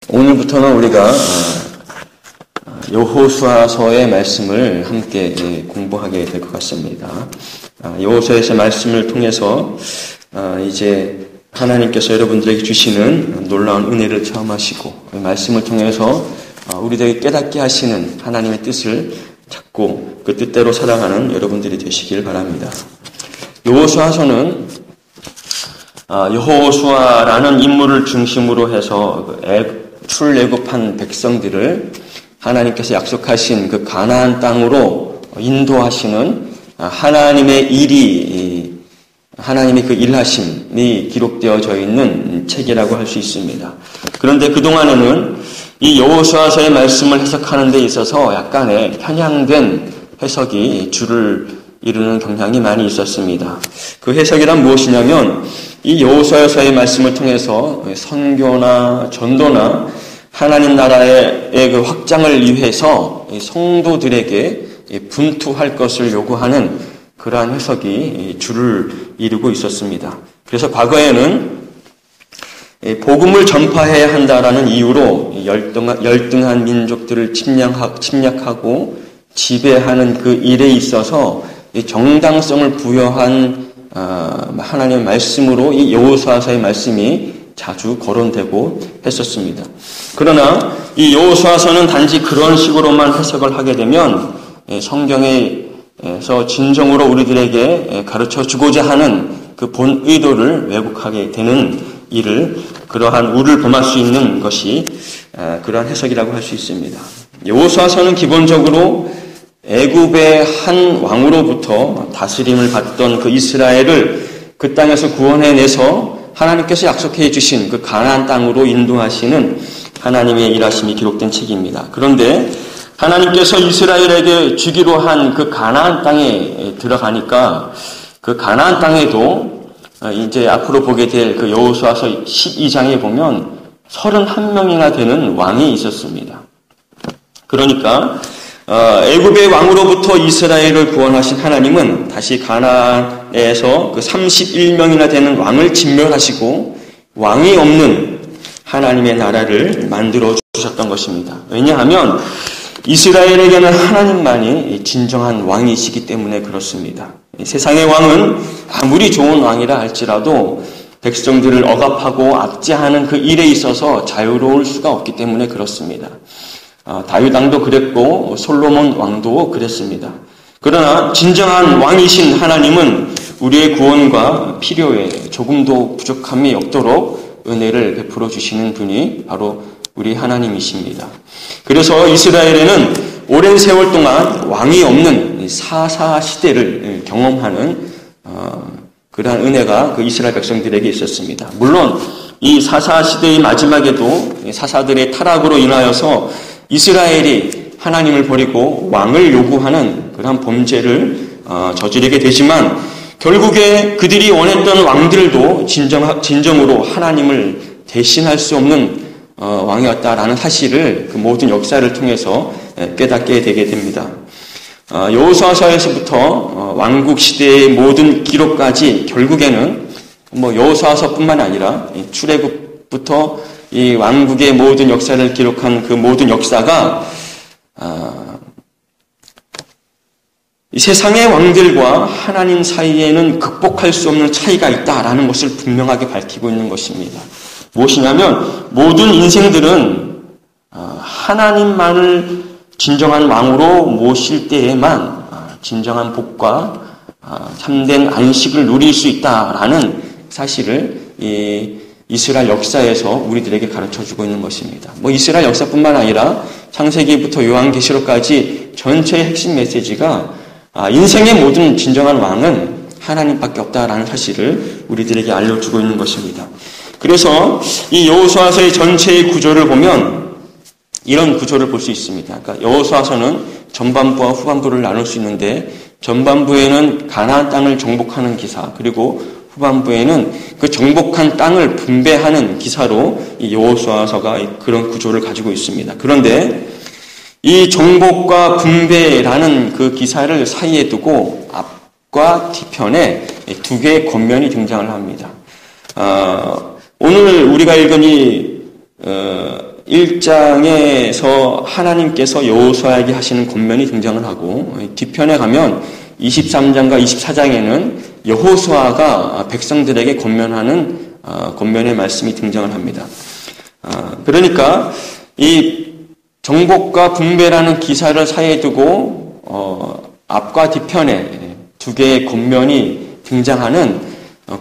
오늘부터는 우리가 여호수아서의 말씀을 함께 공부하게 될 것 같습니다. 여호수아서의 말씀을 통해서 이제 하나님께서 여러분들에게 주시는 놀라운 은혜를 체험하시고 말씀을 통해서 우리들에게 깨닫게 하시는 하나님의 뜻을 찾고 그 뜻대로 살아가는 여러분들이 되시길 바랍니다. 여호수아서는 여호수아라는 인물을 중심으로 해서 출애굽한 백성들을 하나님께서 약속하신 그 가나안 땅으로 인도하시는 하나님의 일이 하나님의 그 일하심이 기록되어져 있는 책이라고 할 수 있습니다. 그런데 그동안에는 이 여호수아서의 말씀을 해석하는 데 있어서 약간의 편향된 해석이 주를 이루는 경향이 많이 있었습니다. 그 해석이란 무엇이냐면 이 여호수아서의 말씀을 통해서 선교나 전도나 하나님 나라의 그 확장을 위해서 성도들에게 분투할 것을 요구하는 그러한 해석이 주를 이루고 있었습니다. 그래서 과거에는 복음을 전파해야 한다라는 이유로 열등한 민족들을 침략하고 지배하는 그 일에 있어서 정당성을 부여한 하나님의 말씀으로 이 여호수아서의 말씀이 자주 거론되고 했었습니다. 그러나 이 여호수아서는 단지 그런 식으로만 해석을 하게 되면 성경에서 진정으로 우리들에게 가르쳐 주고자 하는 그 본 의도를 왜곡하게 되는 일을 그러한 우를 범할 수 있는 것이 그러한 해석이라고 할 수 있습니다. 여호수아서는 기본적으로 애굽의 한 왕으로부터 다스림을 받던 그 이스라엘을 그 땅에서 구원해내서 하나님께서 약속해 주신 그 가나안 땅으로 인도하시는 하나님의 일하심이 기록된 책입니다. 그런데 하나님께서 이스라엘에게 주기로 한 그 가나안 땅에 들어가니까 그 가나안 땅에도 이제 앞으로 보게 될 그 여호수아서 12장에 보면 31명이나 되는 왕이 있었습니다. 그러니까 애굽의 왕으로부터 이스라엘을 구원하신 하나님은 다시 가나안에서 그 31명이나 되는 왕을 진멸하시고 왕이 없는 하나님의 나라를 만들어 주셨던 것입니다. 왜냐하면 이스라엘에게는 하나님만이 진정한 왕이시기 때문에 그렇습니다. 세상의 왕은 아무리 좋은 왕이라 할지라도 백성들을 억압하고 압제하는 그 일에 있어서 자유로울 수가 없기 때문에 그렇습니다. 다윗 왕도 그랬고 솔로몬 왕도 그랬습니다. 그러나 진정한 왕이신 하나님은 우리의 구원과 필요에 조금도 부족함이 없도록 은혜를 베풀어 주시는 분이 바로 우리 하나님이십니다. 그래서 이스라엘에는 오랜 세월 동안 왕이 없는 사사 시대를 경험하는 그러한 은혜가 그 이스라엘 백성들에게 있었습니다. 물론 이 사사 시대의 마지막에도 사사들의 타락으로 인하여서 이스라엘이 하나님을 버리고 왕을 요구하는 그런 범죄를 저지르게 되지만 결국에 그들이 원했던 왕들도 진정으로 하나님을 대신할 수 없는 왕이었다라는 사실을 그 모든 역사를 통해서 깨닫게 되게 됩니다. 여호수아서에서부터 왕국 시대의 모든 기록까지 결국에는 여호수아서뿐만 아니라 출애굽부터 이 왕국의 모든 역사를 기록한 그 모든 역사가 이 세상의 왕들과 하나님 사이에는 극복할 수 없는 차이가 있다라는 것을 분명하게 밝히고 있는 것입니다. 무엇이냐면 모든 인생들은 하나님만을 진정한 왕으로 모실 때에만 진정한 복과 참된 안식을 누릴 수 있다라는 사실을 이스라엘 역사에서 우리들에게 가르쳐주고 있는 것입니다. 이스라엘 역사뿐만 아니라 창세기부터 요한계시록까지 전체의 핵심 메시지가 인생의 모든 진정한 왕은 하나님밖에 없다라는 사실을 우리들에게 알려주고 있는 것입니다. 그래서 이 여호수아서의 전체의 구조를 보면 이런 구조를 볼 수 있습니다. 그러니까 여호수아서는 전반부와 후반부를 나눌 수 있는데 전반부에는 가나안 땅을 정복하는 기사, 그리고 후반부에는 그 정복한 땅을 분배하는 기사로 이 여호수아서가 그런 구조를 가지고 있습니다. 그런데 이 정복과 분배라는 그 기사를 사이에 두고 앞과 뒤편에 두 개의 겉면이 등장을 합니다. 오늘 우리가 읽은 이 1장에서 하나님께서 여호수아에게 하시는 권면이 등장을 하고 뒤편에 가면 23장과 24장에는 여호수아가 백성들에게 권면하는 권면의 말씀이 등장을 합니다. 그러니까 이 정복과 분배라는 기사를 사이에 두고 앞과 뒤편에 두 개의 권면이 등장하는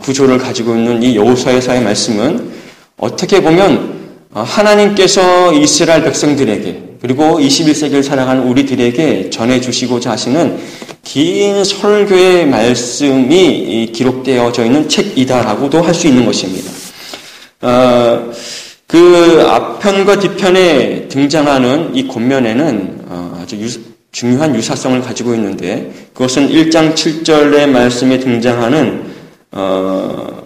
구조를 가지고 있는 이 여호수아서의 말씀은 어떻게 보면 하나님께서 이스라엘 백성들에게 그리고 21세기를 살아가는 우리들에게 전해주시고자 하시는 긴 설교의 말씀이 기록되어져 있는 책이다라고도 할 수 있는 것입니다. 그 앞편과 뒤편에 등장하는 이 권면에는 아주 중요한 유사성을 가지고 있는데 그것은 1장 7절의 말씀에 등장하는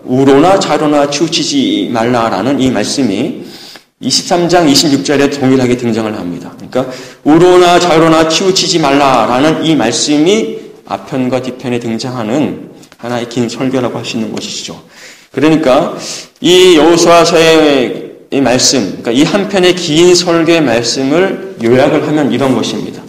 우로나 좌로나 치우치지 말라라는 이 말씀이 23장 26절에 동일하게 등장을 합니다. 그러니까 우로나 좌로나 치우치지 말라라는 이 말씀이 앞편과 뒤편에 등장하는 하나의 긴 설교라고 할 수 있는 것이죠. 그러니까 이 여호수아서의 이 말씀, 그러니까 이 한편의 긴 설교의 말씀을 요약을 하면 이런 것입니다.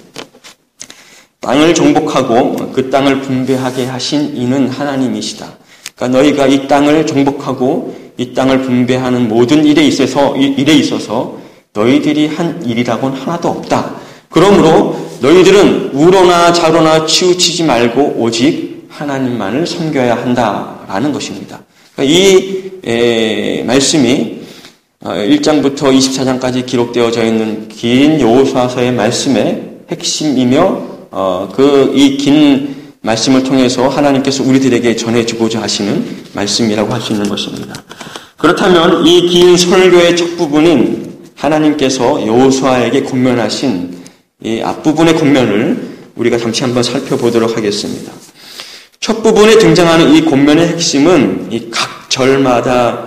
땅을 정복하고 그 땅을 분배하게 하신 이는 하나님이시다. 그러니까 너희가 이 땅을 정복하고 이 땅을 분배하는 모든 일에 있어서 너희들이 한 일이라고는 하나도 없다. 그러므로 너희들은 우로나 좌로나 치우치지 말고 오직 하나님만을 섬겨야 한다라는 것입니다. 그러니까 이 말씀이 1장부터 24장까지 기록되어져 있는 긴 여호수아서의 말씀의 핵심이며 이 긴 말씀을 통해서 하나님께서 우리들에게 전해주고자 하시는 말씀이라고 할 수 있는 것입니다. 그렇다면 이 긴 설교의 첫 부분인 하나님께서 여호수아에게 권면하신 이 앞부분의 권면을 우리가 잠시 한번 살펴보도록 하겠습니다. 첫 부분에 등장하는 이 권면의 핵심은 이 각 절마다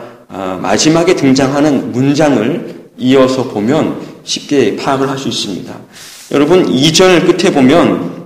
마지막에 등장하는 문장을 이어서 보면 쉽게 파악을 할 수 있습니다. 여러분 2절 끝에 보면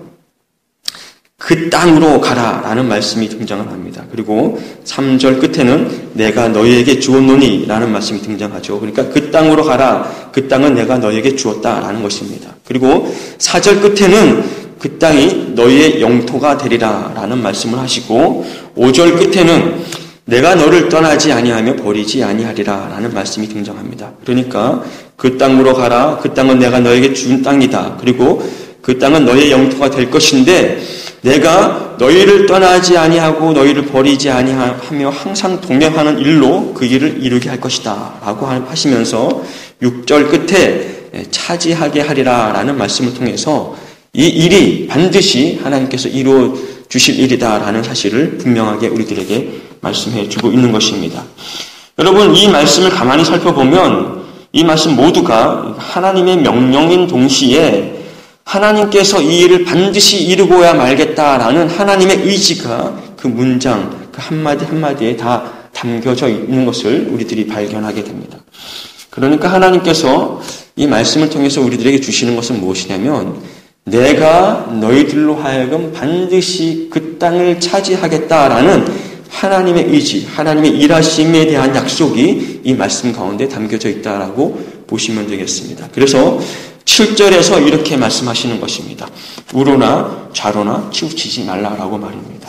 그 땅으로 가라 라는 말씀이 등장을 합니다. 그리고 3절 끝에는 내가 너희에게 주었노니 라는 말씀이 등장하죠. 그러니까 그 땅으로 가라, 그 땅은 내가 너희에게 주었다 라는 것입니다. 그리고 4절 끝에는 그 땅이 너희의 영토가 되리라 라는 말씀을 하시고 5절 끝에는 내가 너를 떠나지 아니하며 버리지 아니하리라 라는 말씀이 등장합니다. 그러니까 그 땅으로 가라, 그 땅은 내가 너에게 준 땅이다. 그리고 그 땅은 너의 영토가 될 것인데 내가 너희를 떠나지 아니하고 너희를 버리지 아니하며 항상 동행하는 일로 그 일을 이루게 할 것이다 라고 하시면서 6절 끝에 차지하게 하리라 라는 말씀을 통해서 이 일이 반드시 하나님께서 이루어 주실 일이다 라는 사실을 분명하게 우리들에게 말씀해 주고 있는 것입니다. 여러분 이 말씀을 가만히 살펴보면 이 말씀 모두가 하나님의 명령인 동시에 하나님께서 이 일을 반드시 이루고야 말겠다라는 하나님의 의지가 그 문장, 그 한마디 한마디에 다 담겨져 있는 것을 우리들이 발견하게 됩니다. 그러니까 하나님께서 이 말씀을 통해서 우리들에게 주시는 것은 무엇이냐면 내가 너희들로 하여금 반드시 그 땅을 차지하겠다라는 하나님의 의지, 하나님의 일하심에 대한 약속이 이 말씀 가운데 담겨져 있다라고 보시면 되겠습니다. 그래서 7절에서 이렇게 말씀하시는 것입니다. 우로나 좌로나 치우치지 말라라고 말입니다.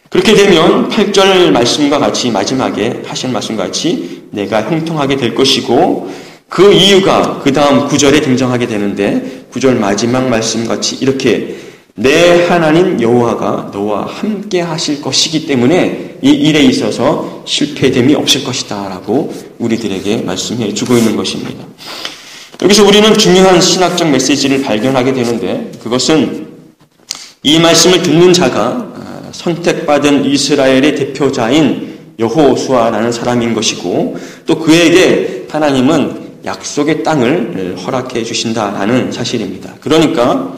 그렇게 되면 8절 말씀과 같이 마지막에 하신 말씀과 같이 내가 형통하게 될 것이고 그 이유가 그 다음 9절에 등장하게 되는데 9절 마지막 말씀같이 이렇게 내 하나님 여호와가 너와 함께 하실 것이기 때문에 이 일에 있어서 실패됨이 없을 것이다 라고 우리들에게 말씀해 주고 있는 것입니다. 여기서 우리는 중요한 신학적 메시지를 발견하게 되는데 그것은 이 말씀을 듣는 자가 선택받은 이스라엘의 대표자인 여호수아라는 사람인 것이고 또 그에게 하나님은 약속의 땅을 허락해 주신다라는 사실입니다. 그러니까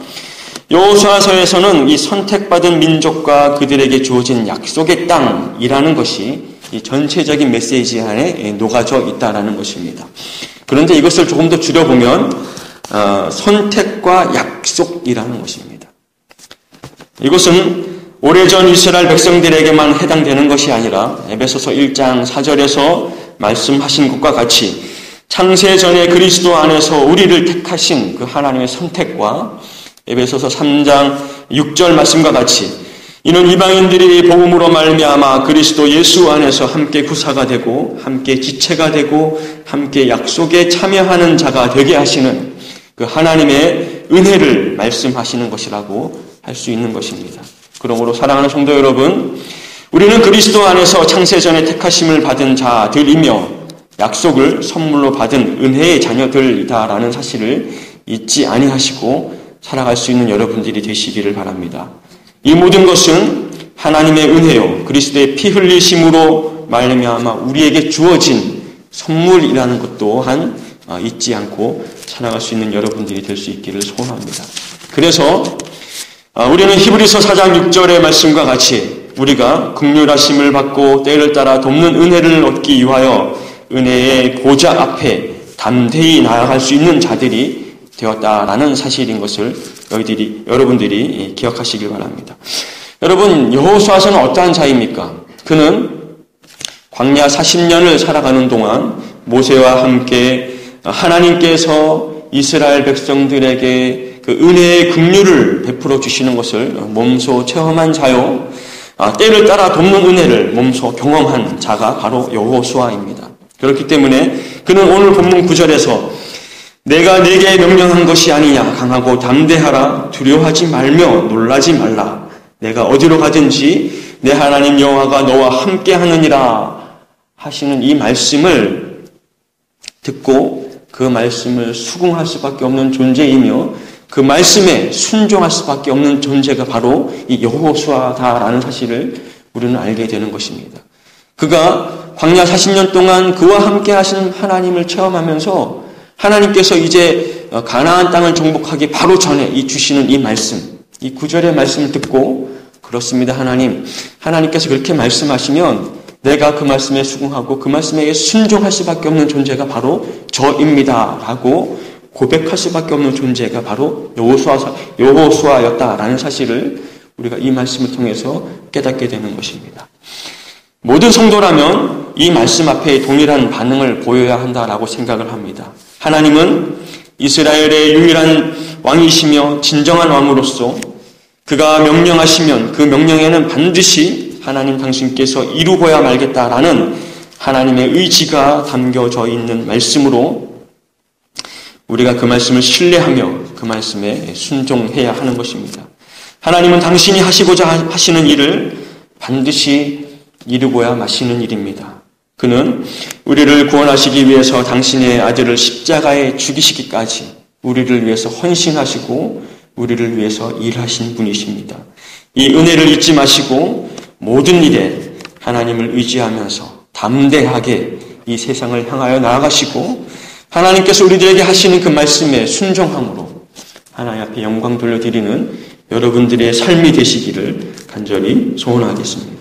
여호수아서에서는 이 선택받은 민족과 그들에게 주어진 약속의 땅이라는 것이 이 전체적인 메시지 안에 녹아져 있다라는 것입니다. 그런데 이것을 조금 더 줄여보면 선택과 약속이라는 것입니다. 이것은 오래전 이스라엘 백성들에게만 해당되는 것이 아니라 에베소서 1장 4절에서 말씀하신 것과 같이 창세 전에 그리스도 안에서 우리를 택하신 그 하나님의 선택과 에베소서 3장 6절 말씀과 같이 이는 이방인들이 복음으로 말미암아 그리스도 예수 안에서 함께 구사가 되고 함께 지체가 되고 함께 약속에 참여하는 자가 되게 하시는 그 하나님의 은혜를 말씀하시는 것이라고 할 수 있는 것입니다. 그러므로 사랑하는 성도 여러분, 우리는 그리스도 안에서 창세전에 택하심을 받은 자들이며 약속을 선물로 받은 은혜의 자녀들이다라는 사실을 잊지 아니하시고 살아갈 수 있는 여러분들이 되시기를 바랍니다. 이 모든 것은 하나님의 은혜요 그리스도의 피 흘리심으로 말미암아 우리에게 주어진 선물이라는 것 또한 잊지 않고 살아갈 수 있는 여러분들이 될 수 있기를 소원합니다. 그래서 우리는 히브리서 4장 6절의 말씀과 같이 우리가 긍휼하심을 받고 때를 따라 돕는 은혜를 얻기 위하여 은혜의 보좌 앞에 담대히 나아갈 수 있는 자들이 되었다라는 사실인 것을 여러분들이 기억하시길 바랍니다. 여러분, 여호수아서는 어떠한 자입니까? 그는 광야 40년을 살아가는 동안 모세와 함께 하나님께서 이스라엘 백성들에게 그 은혜의 긍휼을 베풀어 주시는 것을 몸소 체험한 자요, 때를 따라 돕는 은혜를 몸소 경험한 자가 바로 여호수아입니다. 그렇기 때문에 그는 오늘 본문 9절에서 내가 네게 명령한 것이 아니냐 강하고 담대하라 두려워하지 말며 놀라지 말라 내가 어디로 가든지 내 하나님 여호와가 너와 함께 하느니라 하시는 이 말씀을 듣고 그 말씀을 수긍할 수밖에 없는 존재이며 그 말씀에 순종할 수밖에 없는 존재가 바로 이 여호수아다라는 사실을 우리는 알게 되는 것입니다. 그가 광야 40년 동안 그와 함께 하신 하나님을 체험하면서 하나님께서 이제 가나안 땅을 정복하기 바로 전에 주시는 이 말씀, 이 9절의 말씀을 듣고 그렇습니다. 하나님께서 그렇게 말씀하시면 내가 그 말씀에 수긍하고 그 말씀에 순종할 수밖에 없는 존재가 바로 저입니다 라고 고백할 수밖에 없는 존재가 바로 여호수아였다라는 사실을 우리가 이 말씀을 통해서 깨닫게 되는 것입니다. 모든 성도라면 이 말씀 앞에 동일한 반응을 보여야 한다라고 생각을 합니다. 하나님은 이스라엘의 유일한 왕이시며 진정한 왕으로서 그가 명령하시면 그 명령에는 반드시 하나님 당신께서 이루고야 말겠다라는 하나님의 의지가 담겨져 있는 말씀으로 우리가 그 말씀을 신뢰하며 그 말씀에 순종해야 하는 것입니다. 하나님은 당신이 하시고자 하시는 일을 반드시 이루고야 마시는 일입니다. 그는 우리를 구원하시기 위해서 당신의 아들을 십자가에 죽이시기까지 우리를 위해서 헌신하시고 우리를 위해서 일하신 분이십니다. 이 은혜를 잊지 마시고 모든 일에 하나님을 의지하면서 담대하게 이 세상을 향하여 나아가시고 하나님께서 우리들에게 하시는 그 말씀에 순종함으로 하나님 앞에 영광 돌려드리는 여러분들의 삶이 되시기를 간절히 소원하겠습니다.